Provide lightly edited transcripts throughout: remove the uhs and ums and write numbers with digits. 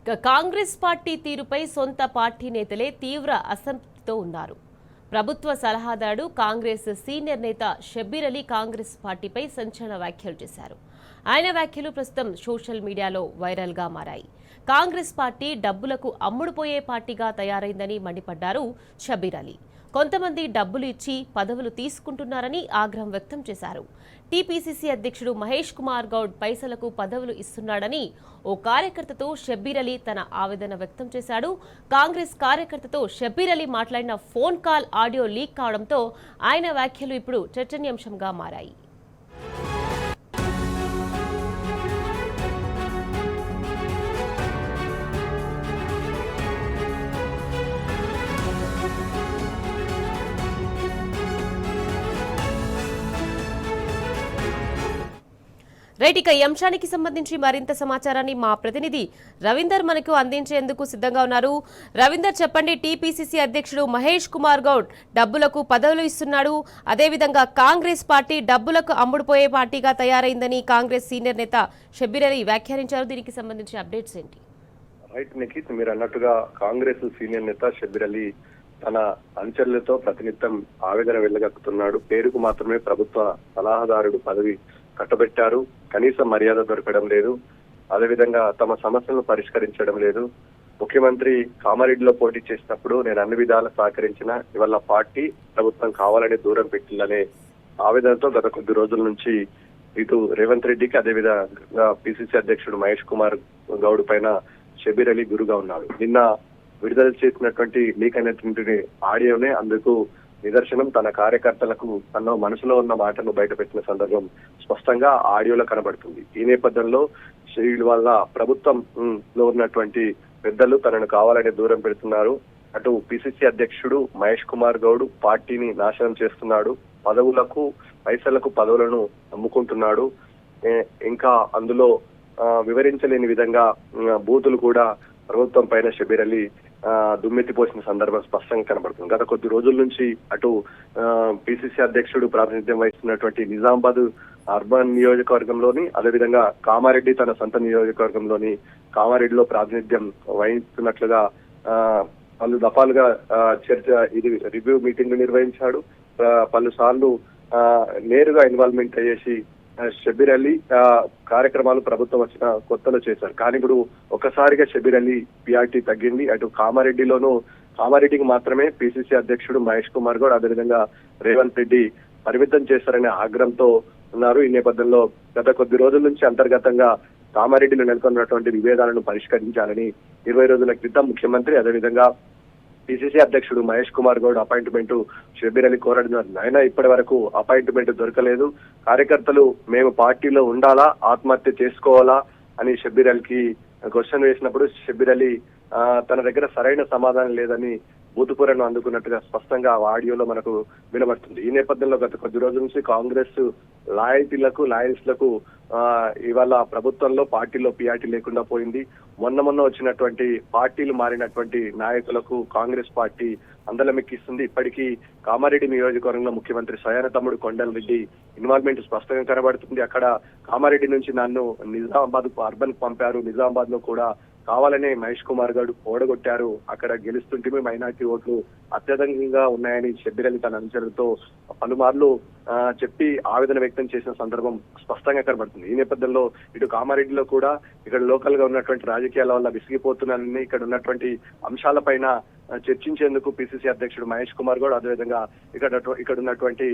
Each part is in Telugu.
కాంగ్రెస్ పార్టీ తీరుపై సొంత పార్టీ నేతలే తీవ్ర అసంతృప్తితో ఉన్నారు. ప్రభుత్వ సలహాదారుడు కాంగ్రెస్ సీనియర్ నేత షబ్బీర్ అలీ కాంగ్రెస్ పార్టీపై సంచలన వ్యాఖ్యలు చేశారు. ఆయన వ్యాఖ్యలు ప్రస్తుతం సోషల్ మీడియాలో వైరల్గా మారాయి. కాంగ్రెస్ పార్టీ డబ్బులకు అమ్ముడుపోయే పార్టీగా తయారైందని మండిపడ్డారు షబ్బీర్ అలీ. కొంతమంది డబ్బులు ఇచ్చి పదవులు తీసుకుంటున్నారని ఆగ్రహం వ్యక్తం చేశారు. టీపీసీసీ అధ్యక్షుడు మహేష్ కుమార్ గౌడ్ పైసలకు పదవులు ఇస్తున్నాడని ఓ కార్యకర్తతో షబ్బీర్ అలీ తన ఆవేదన వ్యక్తం చేశాడు. కాంగ్రెస్ కార్యకర్తతో షబ్బీర్ అలీ మాట్లాడిన ఫోన్ కాల్ ఆడియో లీక్ కావడంతో ఆయన వ్యాఖ్యలు ఇప్పుడు చర్చనీయాంశంగా మారాయి. రైట్, ఇక ఈ అంశానికి సంబంధించి మరింత సమాచారాన్ని మా ప్రతినిధి రవీందర్ మనకు అందించేందుకు సిద్ధంగా ఉన్నారు. రవీందర్, చెప్పండి, టీపీసీసీ అధ్యక్షుడు మహేష్ కుమార్ గౌడ్ డబ్బులకు పదవులు ఇస్తున్నాడు, అదేవిధంగా కాంగ్రెస్ పార్టీ డబ్బులకు అమ్ముడుపోయే పార్టీగా తయారైందని కాంగ్రెస్ సీనియర్ నేత షబ్బీర్ అలీ వ్యాఖ్యానించారు. దీనికి సంబంధించిన అప్డేట్స్ ఏంటి? రైట్ నిఖిత్, మీరు అన్నట్టుగా కాంగ్రెస్ సీనియర్ నేత షబ్బీర్ అలీ తన అనుచరులతో ప్రతినిత్యం ఆవేదన వెళ్లగక్కుతున్నాడు. పేరుకు మాత్రమే ప్రభుత్వ సలహాదారుడు పదవి కట్టబెట్టారు, కనీసం మర్యాద దొరకడం లేదు, అదేవిధంగా తమ సమస్యలను పరిష్కరించడం లేదు. ముఖ్యమంత్రి కామారెడ్డిలో పోటీ చేసినప్పుడు నేను అన్ని విధాలు సహకరించిన, ఇవాళ పార్టీ ప్రభుత్వం కావాలని దూరం పెట్టిందనే ఆవేదనతో గత కొద్ది రోజుల నుంచి ఇటు రేవంత్ రెడ్డికి అదేవిధంగా పిసిసి అధ్యక్షుడు మహేష్ కుమార్ గౌడ్ పైన షబ్బీర్ అలీ గురుగా ఉన్నాడు. నిన్న విడుదల చేసినటువంటి లీక్ అయినటువంటి ఆడియోనే అందుకు నిదర్శనం. తన కార్యకర్తలకు తన మనసులో ఉన్న మాటను బయటపెట్టిన సందర్భం స్పష్టంగా ఆడియోలో కనబడుతుంది. ఈ నేపథ్యంలో వీళ్ళ వల్ల ప్రభుత్వంలో ఉన్నటువంటి పెద్దలు తనను కావాలని దూరం పెడుతున్నారు. అటు పిసిసి అధ్యక్షుడు మహేష్ కుమార్ గౌడ్ పార్టీని నాశనం చేస్తున్నాడు, పదవులకు పైసలకు పదవులను అమ్ముకుంటున్నాడు. ఇంకా అందులో వివరించలేని విధంగా బూతులు కూడా ప్రభుత్వం పైన షబ్బీర్ అలీ దుమ్మెత్తిపోసిన సందర్భం స్పష్టంగా కనబడుతుంది. గత కొద్ది రోజుల నుంచి అటు పిసిసి అధ్యక్షుడు ప్రాతినిధ్యం వహిస్తున్నటువంటి నిజామాబాద్ అర్బన్ నియోజకవర్గంలోని, అదేవిధంగా కామారెడ్డి తన సొంత నియోజకవర్గంలోని కామారెడ్డిలో ప్రాతినిధ్యం వహిస్తున్నట్లుగా పలు దఫాలుగా చర్చ ఇది రివ్యూ మీటింగ్లు నిర్వహించాడు. పలు సార్లు నేరుగా ఇన్వాల్వ్మెంట్ అయ్యేసి షబ్బీర్ అలీ కార్యక్రమాలు ప్రభుత్వం వచ్చిన కొత్తలో చేశారు. కానీ ఇప్పుడు ఒకసారిగా షబ్బీర్ అలీ పిఆర్టీ తగ్గింది. అటు కామారెడ్డికి మాత్రమే పిసిసి అధ్యక్షుడు మహేష్ కుమార్ గౌడ్ అదేవిధంగా రేవంత్ రెడ్డి పరిమితం చేశారనే ఆగ్రహంతో ఉన్నారు. ఈ నేపథ్యంలో గత కొద్ది రోజుల నుంచి అంతర్గతంగా కామారెడ్డిలో నెలకొన్నటువంటి విభేదాలను పరిష్కరించాలని 20 రోజుల క్రితం ముఖ్యమంత్రి అదేవిధంగా పిసిసి అధ్యక్షుడు మహేష్ కుమార్ గౌడ్ అపాయింట్మెంట్ షబ్బీర్ అలీ కోరడం, అయినా ఇప్పటి వరకు అపాయింట్మెంట్ దొరకలేదు. కార్యకర్తలు మేము పార్టీలో ఉండాలా, ఆత్మహత్య చేసుకోవాలా అని షబ్బీర్ అలీకి క్వశ్చన్ వేసినప్పుడు షబ్బీర్ అలీ తన దగ్గర సరైన సమాధానం లేదని బూతుపూరను అందుకున్నట్టుగా స్పష్టంగా ఆడియోలో మనకు వినబడుతుంది. ఈ నేపథ్యంలో గత కొద్ది రోజుల నుంచి కాంగ్రెస్ లాయల్స్లకు ఇవాళ ప్రభుత్వంలో పార్టీలో పిఆర్టీ లేకుండా పోయింది. మొన్న వచ్చినటువంటి పార్టీలు మారినటువంటి నాయకులకు కాంగ్రెస్ పార్టీ అందలమెక్కిస్తుంది. ఇప్పటికీ కామారెడ్డి నియోజకవర్గంలో ముఖ్యమంత్రి స్వయాన తమ్ముడు కొండల్ రెడ్డి ఇన్వాల్వ్మెంట్ స్పష్టంగా కనబడుతుంది. అక్కడ కామారెడ్డి నుంచి నన్ను నిజామాబాద్ అర్బన్ పంపారు, నిజామాబాద్ లో కూడా కావాలనే మహేష్ కుమార్ గౌడ్ ఓడగొట్టారు, అక్కడ గెలుస్తుంటే మైనార్టీ ఓట్లు అత్యధికంగా ఉన్నాయని షబ్బీర్ అలీ తన అనుచరులతో పలుమార్లు చెప్పి ఆవేదన వ్యక్తం చేసిన సందర్భం స్పష్టంగా కనబడుతుంది. ఈ నేపథ్యంలో ఇటు కామారెడ్డిలో కూడా ఇక్కడ లోకల్ గా ఉన్నటువంటి రాజకీయాల వల్ల విసిగిపోతున్నానని ఇక్కడ ఉన్నటువంటి అంశాలపైన చర్చించేందుకు పిసిసి అధ్యక్షుడు మహేష్ కుమార్ గౌడ్ అదేవిధంగా ఇక్కడ ఉన్నటువంటి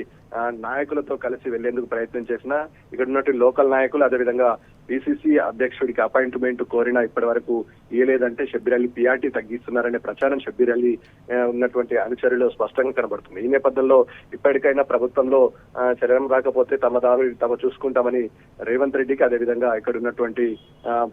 నాయకులతో కలిసి వెళ్లేందుకు ప్రయత్నం చేసిన ఇక్కడ ఉన్నటువంటి లోకల్ నాయకులు అదేవిధంగా పిసిసి అధ్యక్షుడికి అపాయింట్మెంట్ కోరినా ఇప్పటి వరకు ఇయ్యలేదంటే షబ్బీర్ అలీ పిఆర్టీ తగ్గిస్తున్నారనే ప్రచారం షబ్బీర్ అలీ ఉన్నటువంటి అనుచరులు స్పష్టంగా కనబడుతుంది. ఈ నేపథ్యంలో ఇప్పటికైనా ప్రభుత్వంలో చర్యం రాకపోతే తమ దారి తమ చూసుకుంటామని రేవంత్ రెడ్డికి అదేవిధంగా ఇక్కడ ఉన్నటువంటి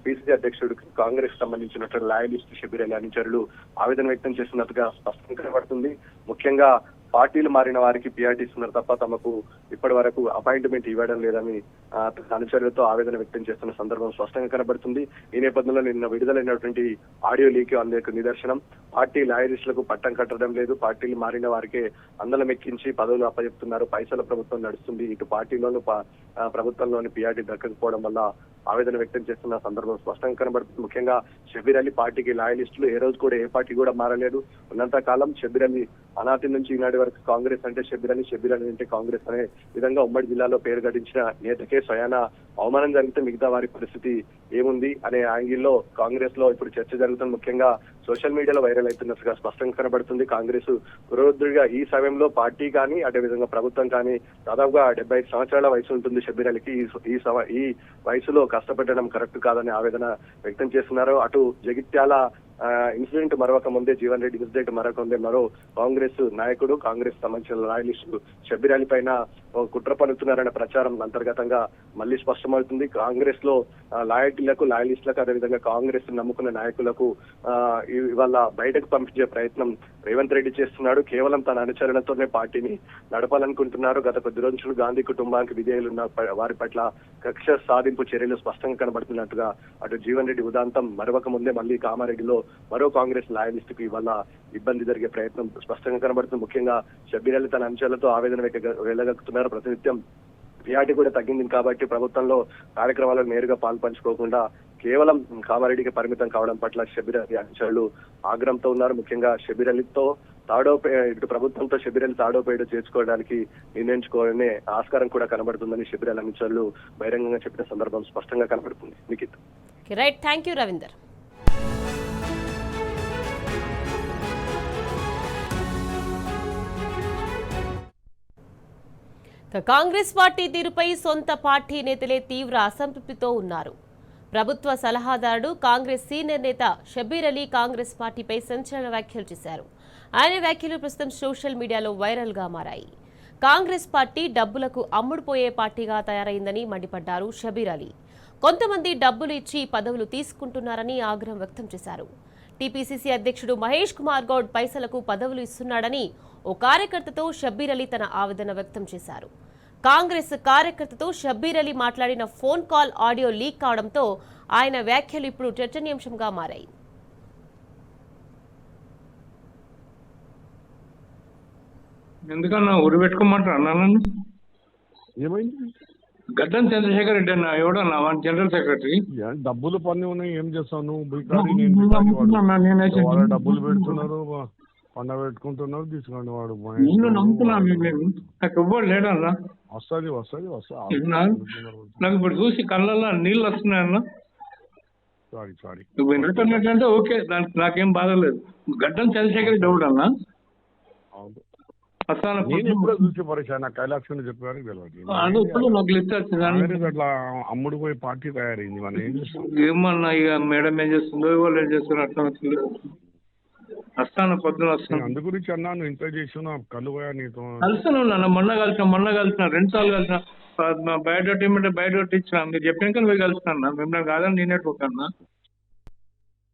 పిసిసి అధ్యక్షుడు కాంగ్రెస్ సంబంధించినటువంటి లాయలిస్ట్ షబ్బీర్ అలీ అనుచరులు ఆవేదన వ్యక్తం చేస్తున్నట్టుగా స్పష్టంగా కనబడుతుంది. ముఖ్యంగా పార్టీలు మారిన వారికి పిఆర్టీ ఇస్తున్నారు తప్ప తమకు ఇప్పటి వరకు అపాయింట్మెంట్ ఇవ్వడం లేదని అనుచరులతో ఆవేదన వ్యక్తం చేస్తున్న సందర్భం స్పష్టంగా కనబడుతుంది. ఈ నేపథ్యంలో నిన్న విడుదలైనటువంటి ఆడియో లీక్ అందుకు నిదర్శనం. పార్టీ లాయరిస్టులకు పట్టం కట్టడం లేదు, పార్టీలు మారిన వారికే అందలం ఎక్కించి పదవులు అప్పచెప్తున్నారు, పైసల ప్రభుత్వం నడుస్తుంది. ఇటు పార్టీలోను ప్రభుత్వంలోని పిఆర్టీ దక్కకపోవడం వల్ల ఆవేదన వ్యక్తం చేస్తున్న సందర్భం స్పష్టంగా కనబడుతుంది. ముఖ్యంగా షబ్బీర్ అలీ పార్టీకి లాయలిస్టులు ఏ రోజు కూడా ఏ పార్టీ కూడా మారలేదు. ఉన్నంత కాలం షబ్బీర్ అలీ అనాటి నుంచి ఈనాటి వరకు కాంగ్రెస్ అంటే షబ్బీర్ అలీ అంటే కాంగ్రెస్ అనే విధంగా ఉమ్మడి జిల్లాలో పేరు గడించిన నేతకే స్వయాన అవమానం జరిగితే మిగతా వారి పరిస్థితి ఏముంది అనే యాంగిల్లో కాంగ్రెస్ లో ఇప్పుడు చర్చ జరుగుతుంది. ముఖ్యంగా సోషల్ మీడియాలో వైరల్ అవుతున్నట్టుగా స్పష్టంగా కనబడుతుంది. కాంగ్రెస్ పురోధుడిగా ఈ సమయంలో పార్టీ కానీ అదేవిధంగా ప్రభుత్వం కానీ దాదాపుగా 75 సంవత్సరాల వయసు ఉంటుంది షబ్బీర్ అలీకి. ఈ వయసులో కష్టపెట్టడం కరెక్ట్ కాదని ఆవేదన వ్యక్తం చేస్తున్నారు. అటు జగిత్యాల ఇన్సిడెంట్ మరొక ముందే, జీవన్ రెడ్డి ఇన్సిడెంట్ మరొక ముందే మరో కాంగ్రెస్ నాయకుడు, కాంగ్రెస్ సంబంధించిన లాయలిస్టులు షబ్బీర్ అలీ పైన కుట్ర పన్నుతున్నారనే ప్రచారం అంతర్గతంగా మళ్ళీ స్పష్టమవుతుంది. కాంగ్రెస్ లో లాయలిస్టులకు అదేవిధంగా కాంగ్రెస్ నమ్ముకున్న నాయకులకు ఇవాళ బయటకు పంపించే ప్రయత్నం రేవంత్ రెడ్డి చేస్తున్నాడు. కేవలం తన అనుచరణతోనే పార్టీని నడపాలనుకుంటున్నారు. గత కొద్ది రోజులు గాంధీ కుటుంబానికి విధేయులున్న వారి పట్ల కక్ష సాధింపు చర్యలు స్పష్టంగా కనబడుతున్నట్టుగా అటు జీవన్ రెడ్డి ఉదాంతం మరొక ముందే మళ్ళీ కామారెడ్డిలో మరో కాంగ్రెస్ లాయలిస్టుకు ఇవాళ ఇబ్బంది జరిగే ప్రయత్నం స్పష్టంగా కనబడుతుంది. ముఖ్యంగా షబ్బీర్ అలీ తన అంశాలతో ఆవేదన వెళ్ళగక్కుతున్నారు. ప్రతినిత్యం పిఆర్టీ కూడా తగ్గింది కాబట్టి ప్రభుత్వంలో కార్యక్రమాలను నేరుగా పాల్పంచుకోకుండా కేవలం కామారెడ్డికి పరిమితం కావడం పట్ల షబ్బీర్ అలీ అనుచరులు ఆగ్రహంతో ఉన్నారు. ముఖ్యంగా షబ్బీర్ అలీతో ఇటు ప్రభుత్వంతో షబ్బీర్ అలీ తాడోపేడో చేసుకోవడానికి నిర్ణయించుకోవాలనే ఆస్కారం కూడా కనబడుతుందని షబ్బీర్ అలీ అనుచరులు బహిరంగంగా చెప్పిన సందర్భం స్పష్టంగా కనబడుతుంది. Nikhit. Right, thank you Ravinder. Congress party తీరుపై సొంత పార్టీ నేతలే తీవ్ర అసంతృప్తితో ఉన్నారు. ప్రభుత్వ సలహాదారుడు కాంగ్రెస్ సీనియర్ నేత షబ్బీర్ అలీ కాంగ్రెస్ పార్టీపై సంచలన వ్యాఖ్యలు చేశారు. ఆయన వ్యాఖ్యలు ప్రస్తుతం సోషల్ మీడియాలో వైరల్ గా మారాయి. కాంగ్రెస్ పార్టీ డబ్బులకు అమ్ముడుపోయే పార్టీగా తయారైందని మండిపడ్డారు షబ్బీర్ అలీ. కొంతమంది డబ్బులు ఇచ్చి పదవులు తీసుకుంటున్నారని ఆగ్రహం వ్యక్తం చేశారు. టీపీసీసీ అధ్యక్షుడు మహేష్ కుమార్ గౌడ్ పైసలకు పదవులు ఇస్తున్నాడని ఓ కార్యకర్తతో షబ్బీర్ అలీ తన ఆవేదన వ్యక్తం చేశారు. కాంగ్రెస్ కార్యకర్తతో షబ్బీర్ అలీ మాట్లాడిన ఫోన్ కాల్ ఆడియో లీక్ కావడంతో ఆయన వ్యాఖ్యలు ఇప్పుడు చర్చనీయాంశంగా మారాయి. ఎందుకన్నా ఊరు పెట్టుకోమంటారు అన్నాను. ఏమైంది? గడ్డం చంద్రశేఖర్ రెడ్డి అన్న ఎవడన్నా జనరల్ సెక్రటరీ. డబ్బులు పని ఉన్నాయి, ఏం చేస్తావు నువ్వు? డబ్బులు పెడుతున్నారు, పండ పెట్టుకుంటున్నారు, తీసుకోండి. వాడు నమ్ముతున్నాను, నాకు ఎవ్వడు లేడన్నా. వస్తుంది నాకు ఇప్పుడు చూసి కళ్ళల్లో నీళ్ళు వస్తున్నాయన్నా. సారీ నువ్వు ఎందుకంటే ఓకే, దానికి నాకేం బాధ లేదు. గడ్డం చంద్రశేఖర్ రెడ్డి ఎవడన్నా? కైలాక్షన్ చెప్పారు అట్లా అమ్ముడు పోయి పార్టీ తయారైంది. మనం ఏం చేస్తాం? ఏమన్నా ఇక మేడం ఏం చేస్తుందో వాళ్ళు ఏం చేస్తున్నారు అట్లా వస్తాను, పొద్దున వస్తాను. అందు గురించి అన్నాను, ఇంత చేసిన కళ్ళు పోయా నీతో కలిసాను. మొన్న కలిసిన 2 సార్లు కలిసిన. బయోడేటా ఇచ్చిన మీరు చెప్పాక నువ్వు కలిసిన మిమ్మల్ని కాదని నేనే పోకన్నా.